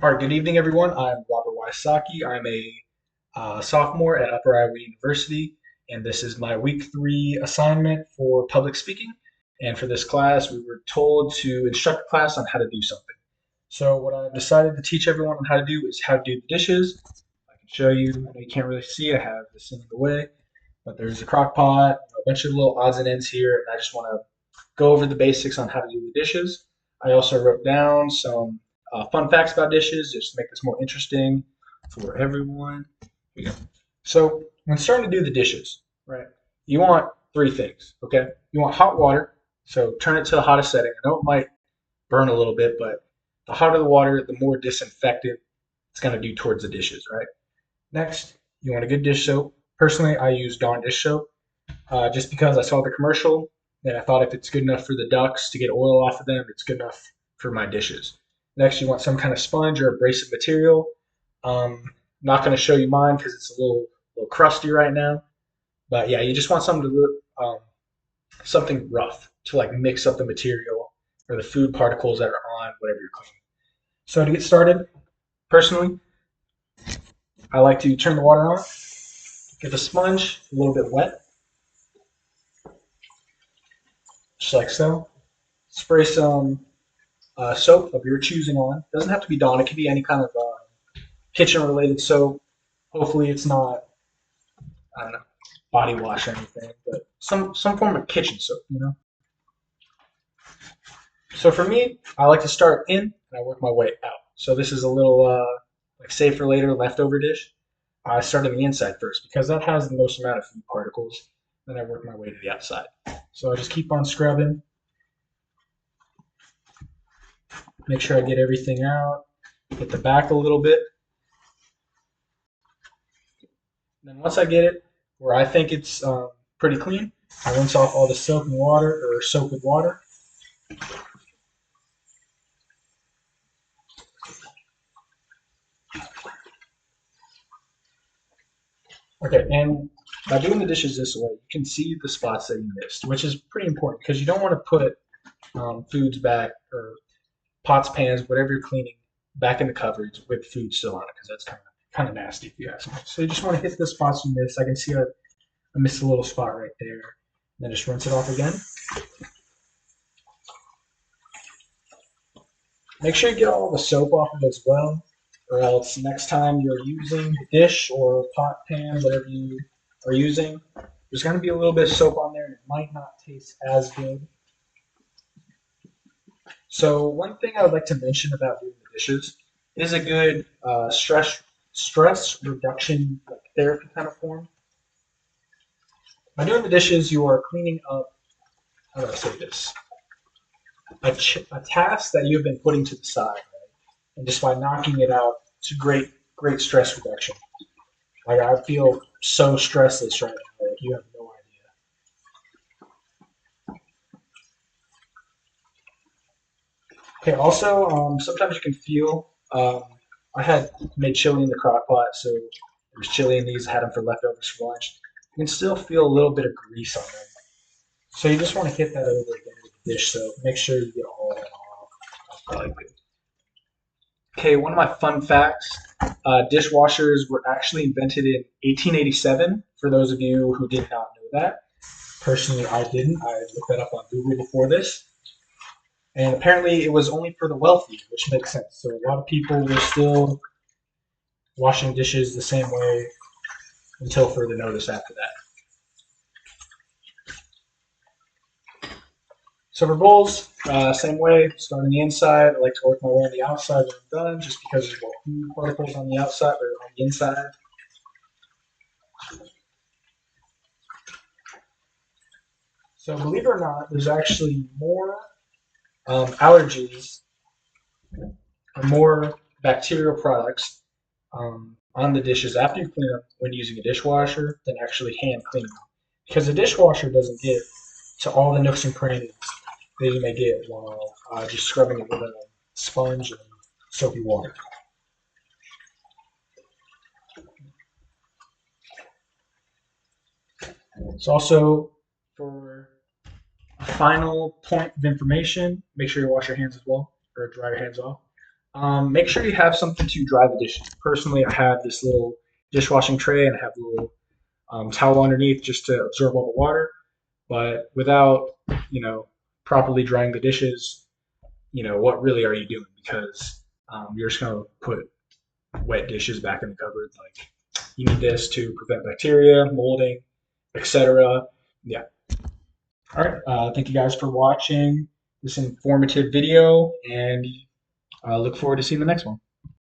All right, good evening, everyone. I'm Robert Wysocki. I'm a sophomore at Upper Iowa University, and this is my week 3 assignment for public speaking. And for this class, we were told to instruct the class on how to do something. So what I've decided to teach everyone on how to do is how to do the dishes. I can show you. I know you can't really see. I have this in the way, but there's a crock pot, a bunch of little odds and ends here, and I just want to go over the basics on how to do the dishes. I also wrote down some fun facts about dishes just to make this more interesting for everyone. Here we go. So when starting to do the dishes, right, you want three things, okay? You want hot water, so turn it to the hottest setting. I know it might burn a little bit, but the hotter the water, the more disinfectant it's going to do towards the dishes, right? Next, you want a good dish soap. Personally, I use Dawn dish soap just because I saw the commercial and I thought if it's good enough for the ducks to get oil off of them, it's good enough for my dishes. Next, you want some kind of sponge or abrasive material. Not going to show you mine because it's a little crusty right now. But yeah, you just want something to something rough to like mix up the material or the food particles that are on whatever you're cleaning. So to get started, personally, I like to turn the water on, get the sponge a little bit wet, just like so. Spray some soap of your choosing on. Doesn't have to be Dawn. It could be any kind of kitchen-related soap. Hopefully, it's not I don't know body wash or anything, but some form of kitchen soap. So for me, I like to start in and I work my way out. So this is a little like save for later leftover dish. I start on the inside first because that has the most amount of food particles. Then I work my way to the outside. So I just keep on scrubbing, make sure I get everything out, hit the back a little bit. And then once I get it where I think it's pretty clean, I rinse off all the soap and water or soap with water. Okay, and by doing the dishes this way, you can see the spots that you missed, which is pretty important because you don't want to put foods back or pots, pans, whatever you're cleaning back in the cupboards with food still on it because that's kind of nasty if you ask me. So you just want to hit the spots you missed. I can see I missed a little spot right there. Then just rinse it off again. Make sure you get all the soap off of it as well, or else next time you're using the dish or pot, pan, whatever you are using, there's going to be a little bit of soap on there and it might not taste as good. So one thing I would like to mention about doing the dishes is a good stress reduction like therapy kind of form. By doing the dishes, you are cleaning up. How do I say this? A task that you've been putting to the side, right? And just by knocking it out, it's a great stress reduction. Like I feel so stressless right now. Like you have no idea. Okay. Also, sometimes you can feel. I had made chili in the crock pot, so there was chili in these. I had them for leftovers for lunch. You can still feel a little bit of grease on them. So you just want to hit that over again with the dish soap. Make sure you get all that off. That's probably good. Okay, one of my fun facts: dishwashers were actually invented in 1887. For those of you who did not know that, personally, I didn't. I looked that up on Google before this, and apparently, it was only for the wealthy, which makes sense. So a lot of people were still washing dishes the same way until further notice after that. So for bowls, same way, start on the inside. I like to work my way on the outside when I'm done, just because there's more food particles on the outside or on the inside. So believe it or not, there's actually more allergies or more bacterial products on the dishes after you clean them when using a dishwasher than actually hand cleaning them. Because the dishwasher doesn't get to all the nooks and crannies that you may get while just scrubbing it with a sponge and soapy water. It's also for a final point of information, make sure you wash your hands as well or dry your hands off. Make sure you have something to dry the dishes. Personally, I have this little dishwashing tray and I have a little towel underneath just to absorb all the water. But without, you know, properly drying the dishes, what really are you doing? Because you're just gonna put wet dishes back in the cupboard. Like you need this to prevent bacteria, molding, etc. Yeah. All right. Thank you guys for watching this informative video, and look forward to seeing the next one.